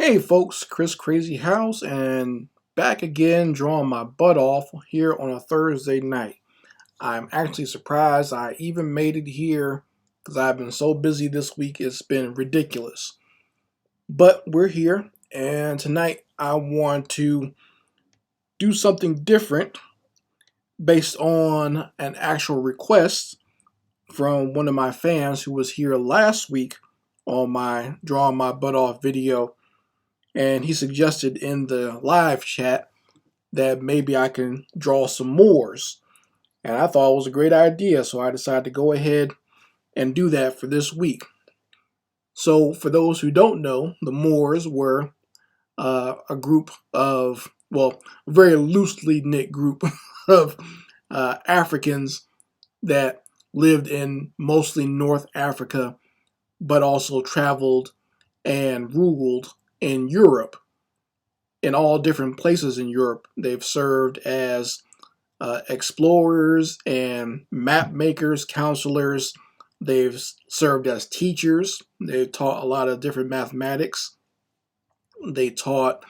Hey folks, Chris Crazyhouse, and back again drawing my butt off here on a Thursday night. I'm actually surprised I even made it here because I've been so busy this week, it's been ridiculous. But we're here, and tonight I want to do something different based on an actual request from one of my fans who was here last week on my drawing my butt off video. And he suggested in the live chat that maybe I can draw some Moors. And I thought it was a great idea, so I decided to go ahead and do that for this week. So for those who don't know, the Moors were a group of, well, a very loosely knit group of Africans that lived in mostly North Africa, but also traveled and ruled in Europe, in all different places in Europe. They've served as explorers and map makers, counselors. They've served as teachers. They've taught a lot of different mathematics. They taught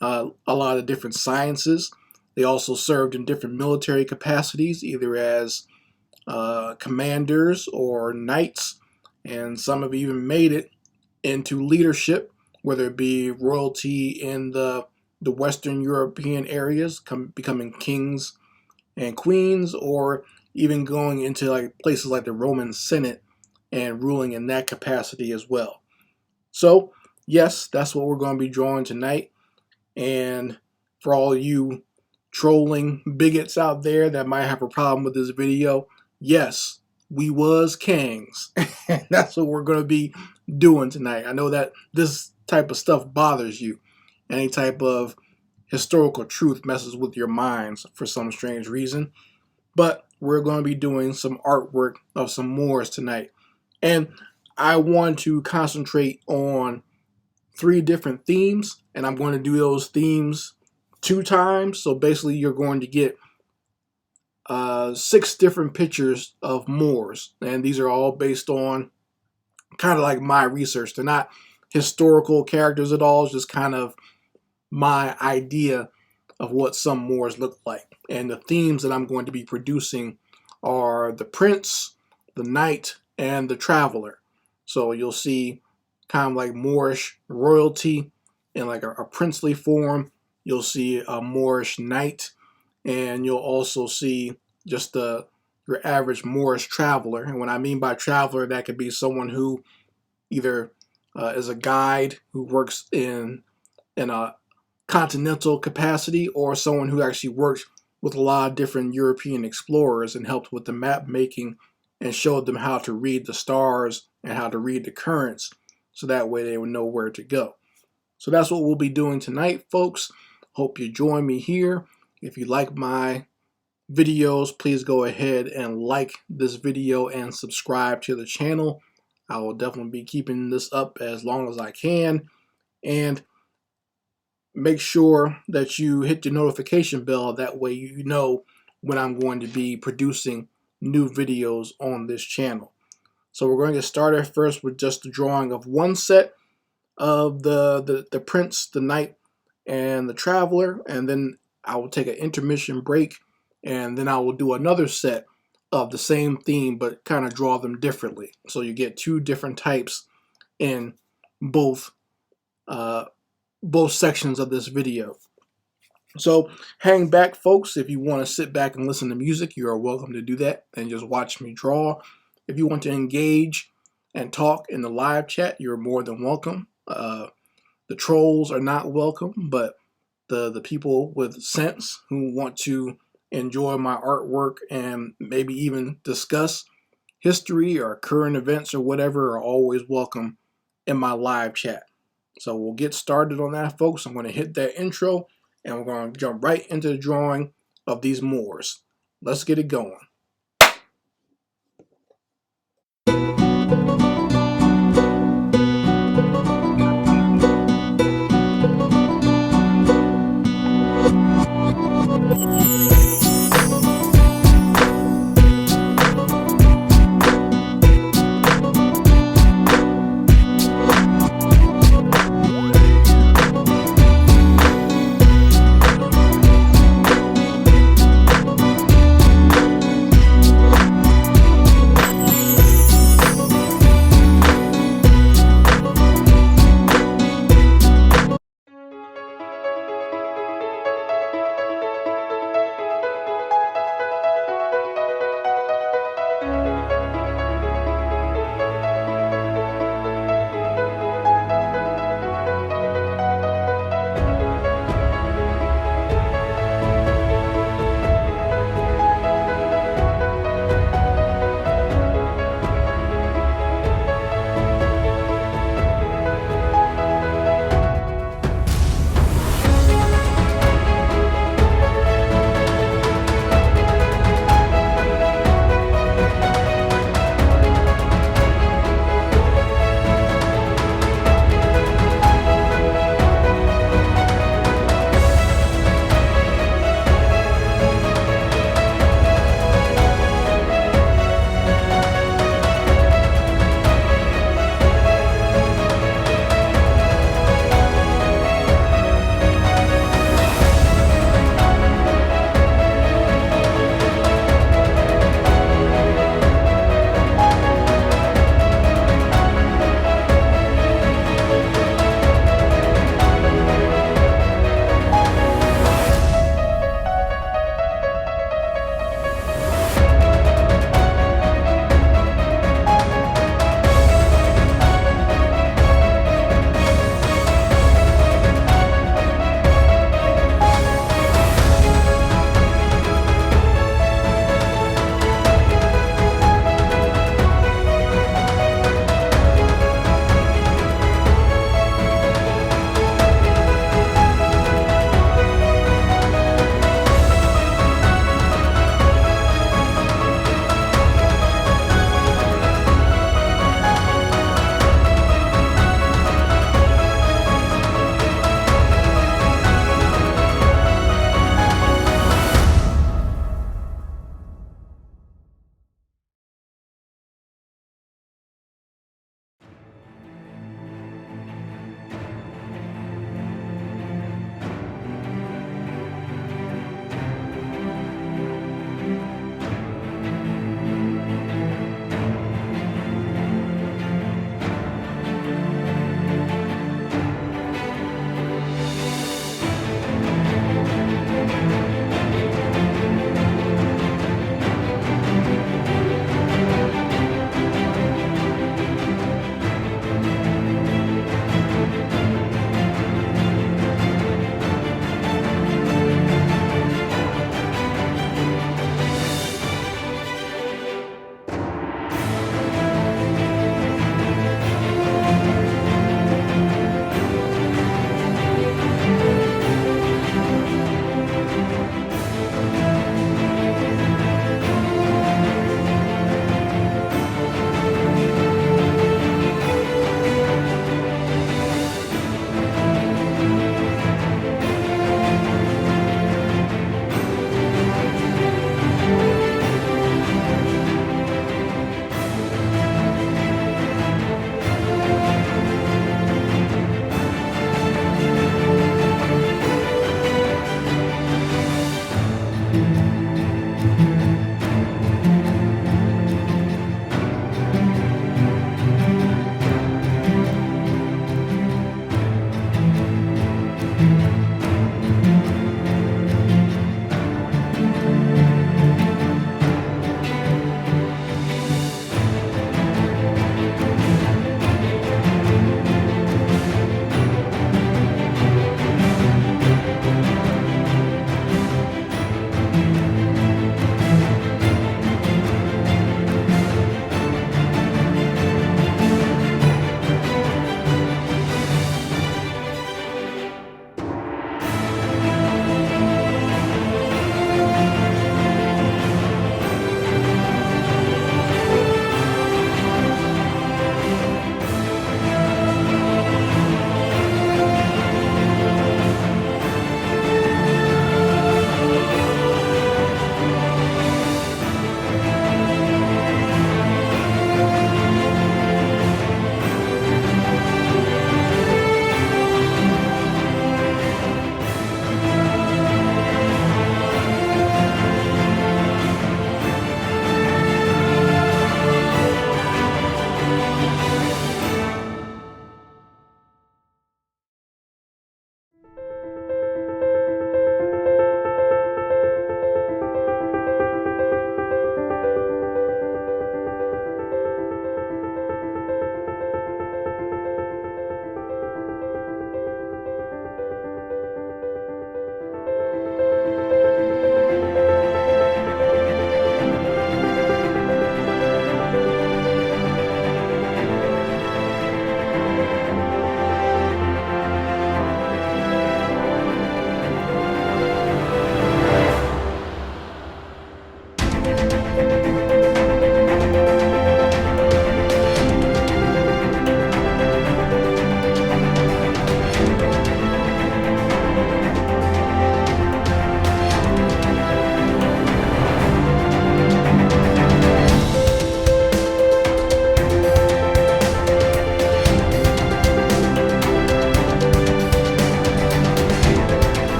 a lot of different sciences. They also served in different military capacities, either as commanders or knights, and some have even made it into leadership, whether it be royalty in the Western European areas, becoming kings and queens, or even going into like places like the Roman Senate and ruling in that capacity as well. So yes, that's what we're going to be drawing tonight. And for all you trolling bigots out there that might have a problem with this video, yes, we was kings. That's what we're going to be doing tonight. I know that this type of stuff bothers you. Any type of historical truth messes with your minds for some strange reason. But we're going to be doing some artwork of some Moors tonight. And I want to concentrate on 3 different themes, and I'm going to do those themes 2 times. So basically you're going to get 6 different pictures of Moors, and these are all based on kind of like my research. They're not historical characters at all. It's just kind of my idea of what some Moors look like. And the themes that I'm going to be producing are the prince, the knight, and the traveler. So you'll see kind of like Moorish royalty in like a princely form. You'll see a Moorish knight, and you'll also see just your average Moorish traveler. And what I mean by traveler, that could be someone who either is a guide who works in a continental capacity, or someone who actually worked with a lot of different European explorers and helped with the map making and showed them how to read the stars and how to read the currents, so that way they would know where to go. So that's what we'll be doing tonight, folks. Hope you join me here. If you like my videos, please go ahead and like this video and subscribe to the channel. I will definitely be keeping this up as long as I can. And make sure that you hit the notification bell. That way you know when I'm going to be producing new videos on this channel. So we're going to get started first with just the drawing of one set of the prince, the knight, and the traveler. And then I will take an intermission break, and then I will do another set of the same theme, but kind of draw them differently. So you get 2 different types in both sections of this video. So hang back, folks. If you want to sit back and listen to music, you are welcome to do that and just watch me draw. If you want to engage and talk in the live chat, you're more than welcome. The trolls are not welcome, but the people with sense who want to enjoy my artwork and maybe even discuss history or current events or whatever are always welcome in my live chat. So we'll get started on that, folks. I'm going to hit that intro, and we're going to jump right into the drawing of these Moors. Let's get it going.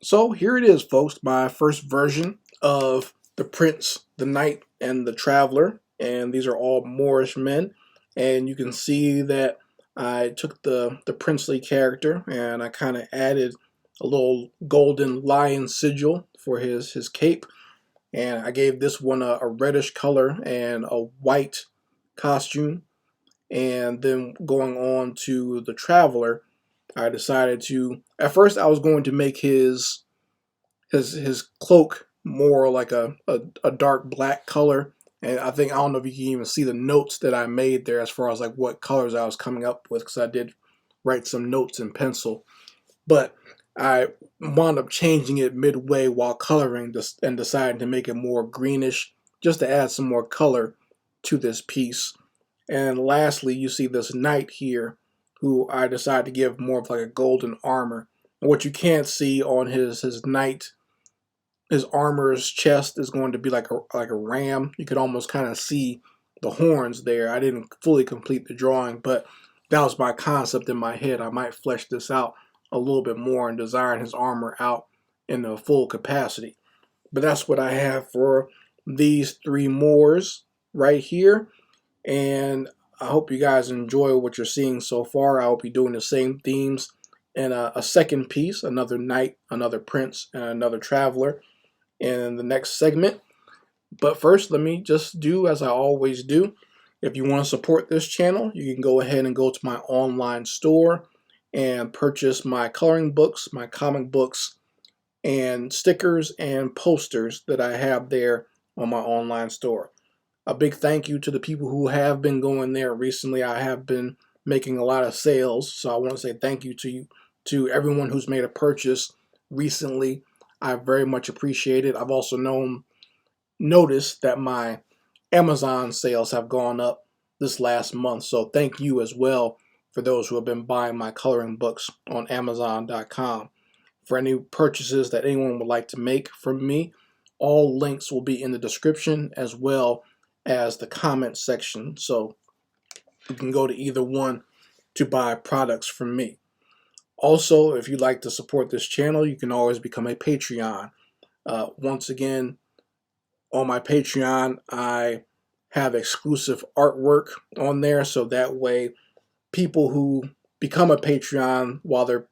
So here it is, folks, my first version of the Prince, the Knight, and the Traveler. And these are all Moorish men. And you can see that I took the princely character and I kind of added a little golden lion sigil for his cape. And I gave this one a reddish color and a white costume. And then going on to the Traveler, I decided to, at first I was going to make his cloak more like a dark black color. And I don't know if you can even see the notes that I made there as far as like what colors I was coming up with, because I did write some notes in pencil. But I wound up changing it midway while coloring this and decided to make it more greenish just to add some more color to this piece. And lastly, you see this knight here who I decided to give more of like a golden armor. And what you can't see on his knight, his armor's chest is going to be like a ram. You could almost kind of see the horns there. I didn't fully complete the drawing, but that was my concept in my head. I might flesh this out a little bit more and design his armor out in the full capacity. But that's what I have for these three Moors right here. And I hope you guys enjoy what you're seeing so far. I will be doing the same themes in a second piece, another knight, another prince, and another traveler in the next segment. But first, let me just do as I always do. If you want to support this channel, you can go ahead and go to my online store and purchase my coloring books, my comic books, and stickers and posters that I have there on my online store. A big thank you to the people who have been going there recently. I have been making a lot of sales, so I want to say thank you to everyone who's made a purchase recently. I very much appreciate it. I've also noticed that my Amazon sales have gone up this last month, so thank you as well for those who have been buying my coloring books on Amazon.com. For any purchases that anyone would like to make from me, all links will be in the description as well as the comment section, so you can go to either one to buy products from me. Also, if you'd like to support this channel, you can always become a Patreon. Once again, on my Patreon, I have exclusive artwork on there, so that way people who become a Patreon, while they're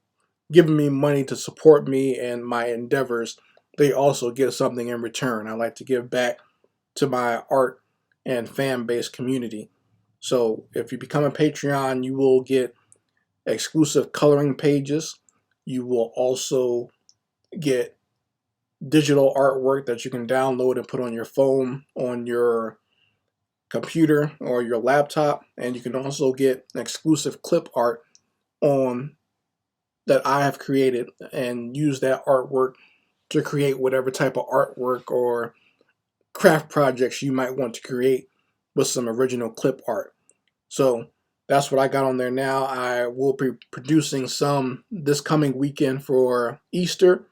giving me money to support me and my endeavors, they also get something in return. I like to give back to my art and fan-based community. So if you become a Patreon, you will get exclusive coloring pages. You will also get digital artwork that you can download and put on your phone, on your computer, or your laptop. And you can also get exclusive clip art on that I have created and use that artwork to create whatever type of artwork or craft projects you might want to create with some original clip art. So that's what I got on there now. I will be producing some this coming weekend for Easter,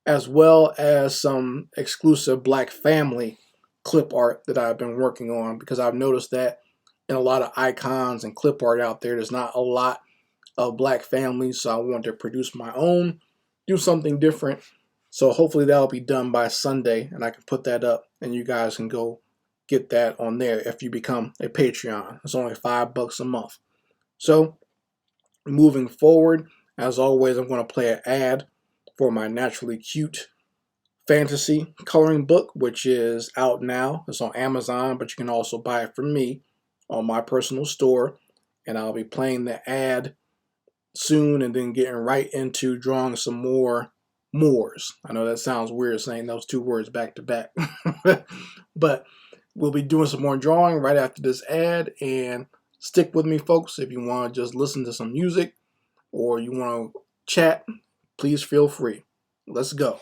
as well as some exclusive Black family clip art that I've been working on, because I've noticed that in a lot of icons and clip art out there's not a lot of Black families, so I want to produce my own, do something different. So hopefully that'll be done by Sunday and I can put that up and you guys can go get that on there if you become a Patreon. It's only $5 a month. So moving forward, as always, I'm going to play an ad for my Naturally Cute fantasy coloring book, which is out now. It's on Amazon, but you can also buy it from me on my personal store. And I'll be playing the ad soon and then getting right into drawing some more Moors. I know that sounds weird saying those two words back to back, but we'll be doing some more drawing right after this ad. And stick with me, folks. If you want to just listen to some music or you want to chat, please feel free. Let's go.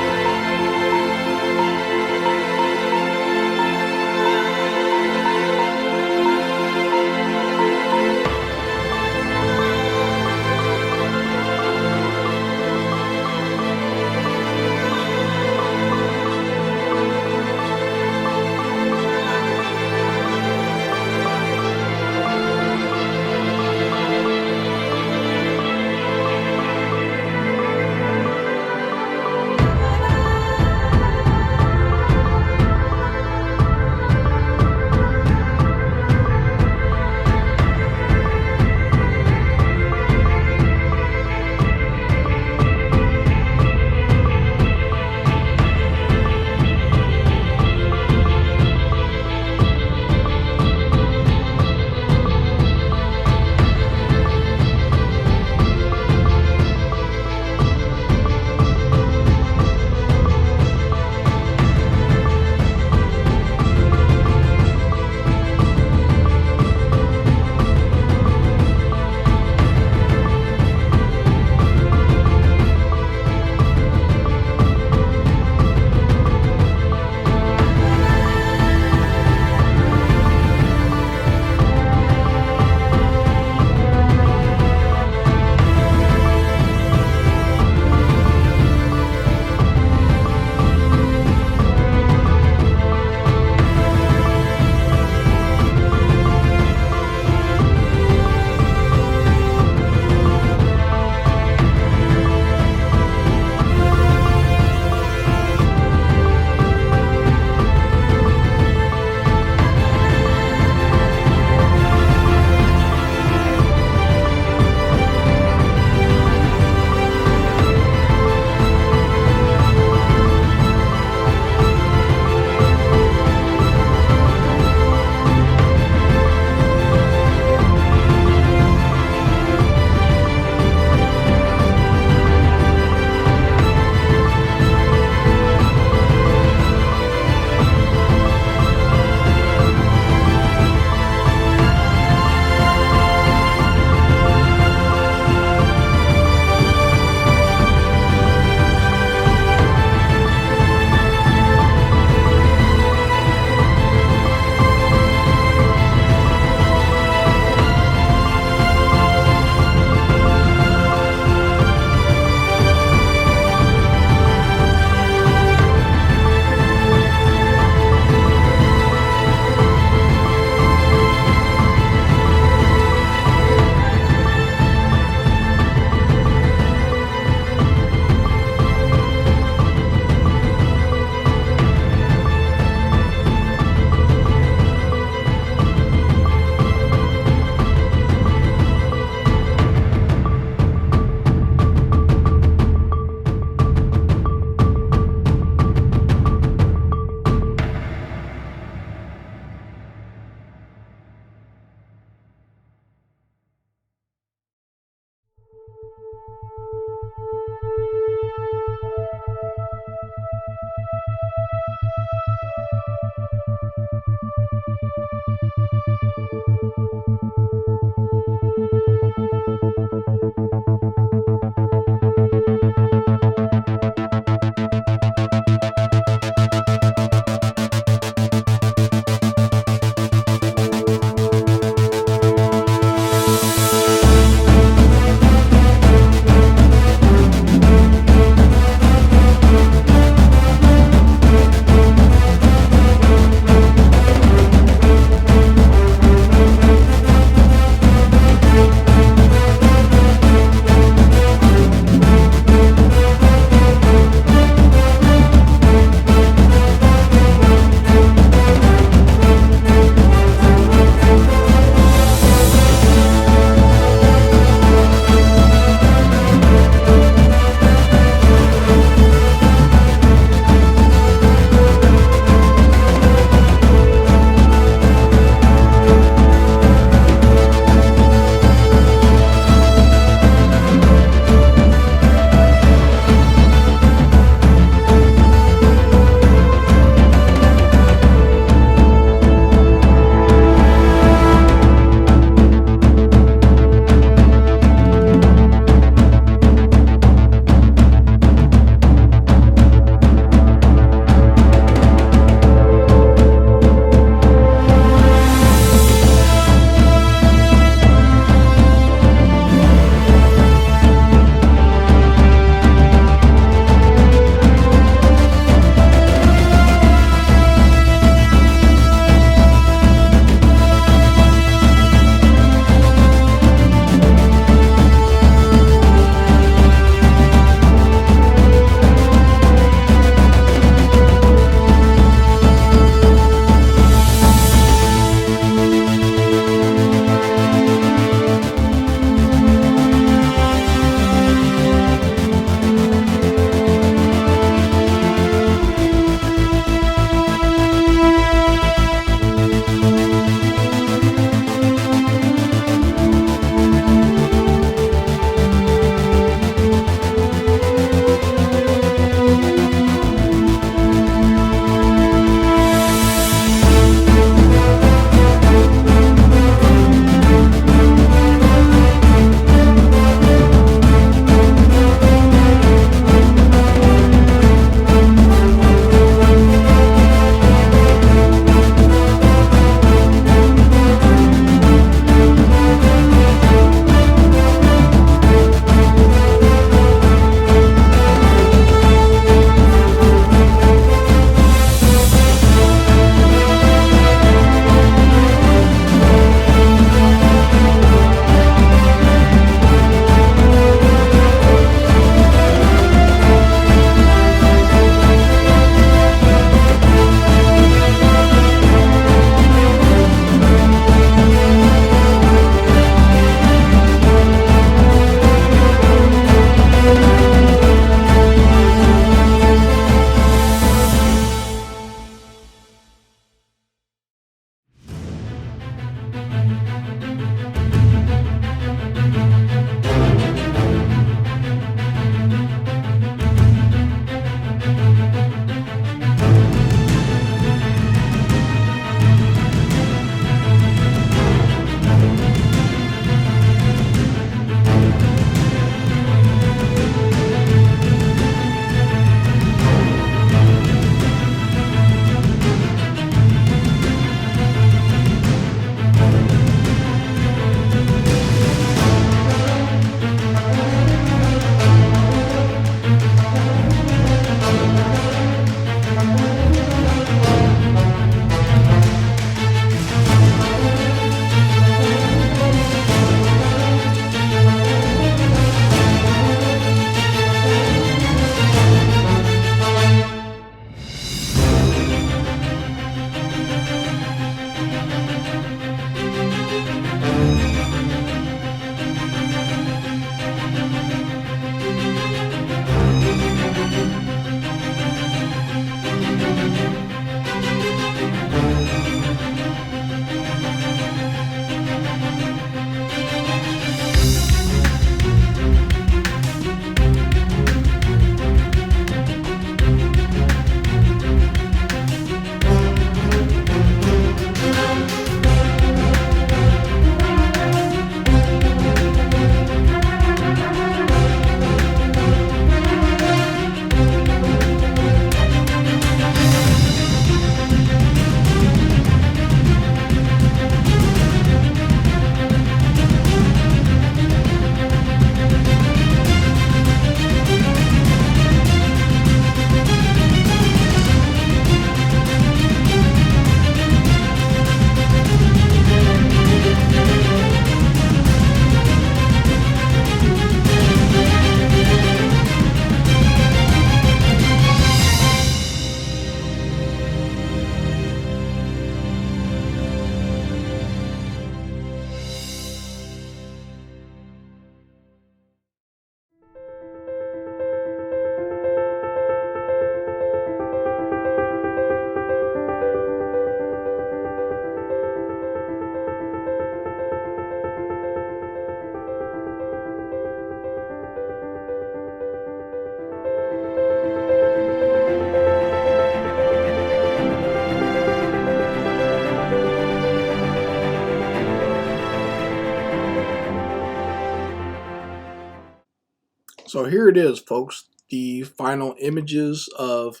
So here it is, folks, the final images of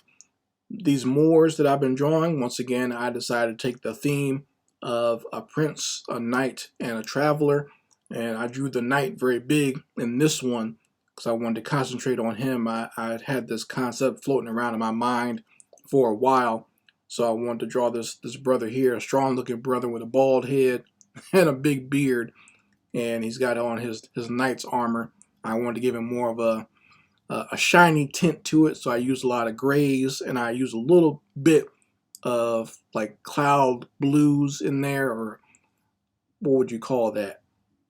these Moors that I've been drawing. Once again, I decided to take the theme of a prince, a knight, and a traveler, and I drew the knight very big in this one because I wanted to concentrate on him. I had this concept floating around in my mind for a while, so I wanted to draw this brother here, a strong-looking brother with a bald head and a big beard, and he's got on his knight's armor. I wanted to give him more of a shiny tint to it, so I use a lot of grays, and I use a little bit of like cloud blues in there, or what would you call that?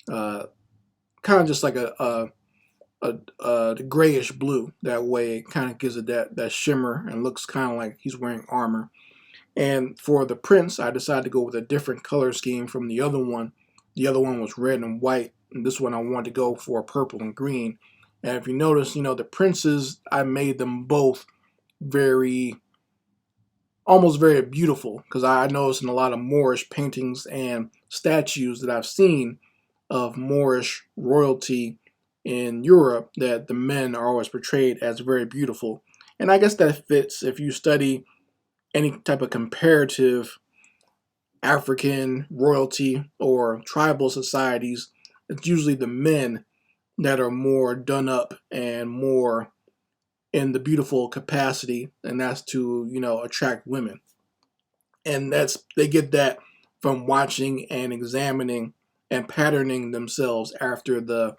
Kind of just like a grayish blue. That way it kind of gives it that shimmer and looks kind of like he's wearing armor. And for the prince, I decided to go with a different color scheme from the other one. The other one was red and white, and this one I wanted to go for purple and green. And if you notice, the princes, I made them both almost very beautiful, because I noticed in a lot of Moorish paintings and statues that I've seen of Moorish royalty in Europe that the men are always portrayed as very beautiful. And I guess that fits if you study any type of comparative African royalty or tribal societies. It's usually the men that are more done up and more in the beautiful capacity, and that's to attract women. And they get that from watching and examining and patterning themselves after the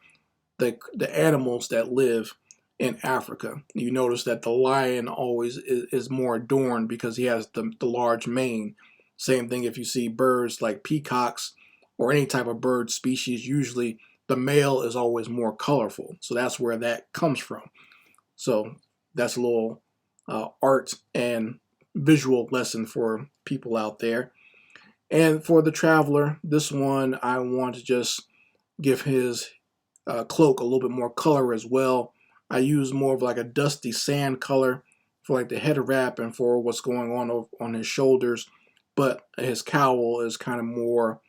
animals that live in Africa. You notice that the lion always is more adorned because he has the large mane. Same thing if you see birds like peacocks or any type of bird species, usually the male is always more colorful. So that's where that comes from. So that's a little art and visual lesson for people out there. And for the traveler, this one I want to just give his cloak a little bit more color as well. I use more of like a dusty sand color for like the head wrap and for what's going on his shoulders, but his cowl is kind of more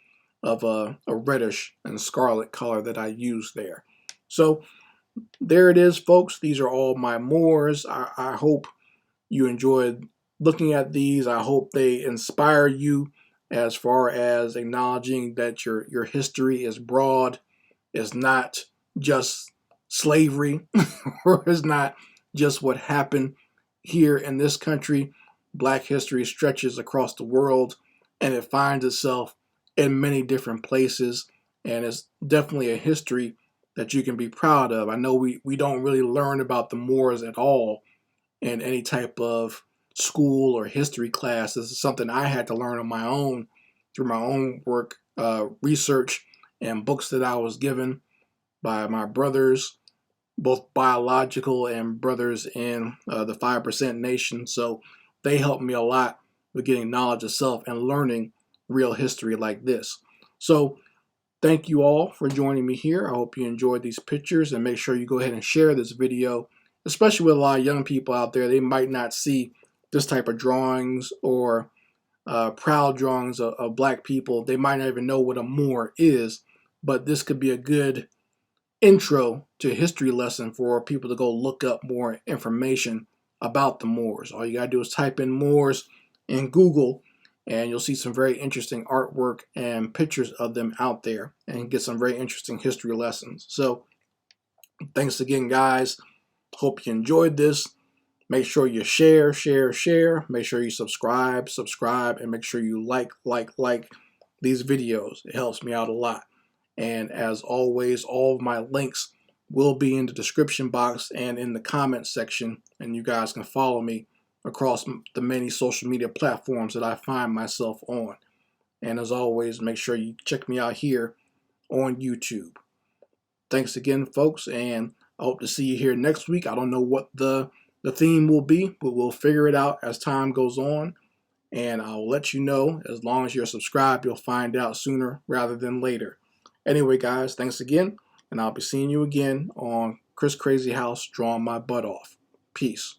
of a reddish and scarlet color that I use there. So there it is, folks. These are all my Moors. I hope you enjoyed looking at these. I hope they inspire you as far as acknowledging that your history is broad, is not just slavery, or is not just what happened here in this country. Black history stretches across the world, and it finds itself in many different places, and it's definitely a history that you can be proud of. I know we don't really learn about the Moors at all in any type of school or history class. This is something I had to learn on my own through my own work, research, and books that I was given by my brothers, both biological and brothers in the 5% Nation. So they helped me a lot with getting knowledge of self and learning real history like this. So thank you all for joining me here. I hope you enjoyed these pictures, and make sure you go ahead and share this video, especially with a lot of young people out there. They might not see this type of drawings or proud drawings of black people. They might not even know what a Moor is, but this could be a good intro to a history lesson for people to go look up more information about the Moors. All you gotta do is type in Moors in Google, and you'll see some very interesting artwork and pictures of them out there, and get some very interesting history lessons. So thanks again, guys. Hope you enjoyed this. Make sure you share. Make sure you subscribe, and make sure you like these videos. It helps me out a lot. And as always, all of my links will be in the description box and in the comment section, and you guys can follow me across the many social media platforms that I find myself on. And as always, make sure you check me out here on YouTube. Thanks again, folks, and I hope to see you here next week. I don't know what the theme will be, but we'll figure it out as time goes on, and I'll let you know. As long as you're subscribed, you'll find out sooner rather than later. Anyway, guys, thanks again, and I'll be seeing you again on Chris Crazyhouse drawing my butt off. Peace.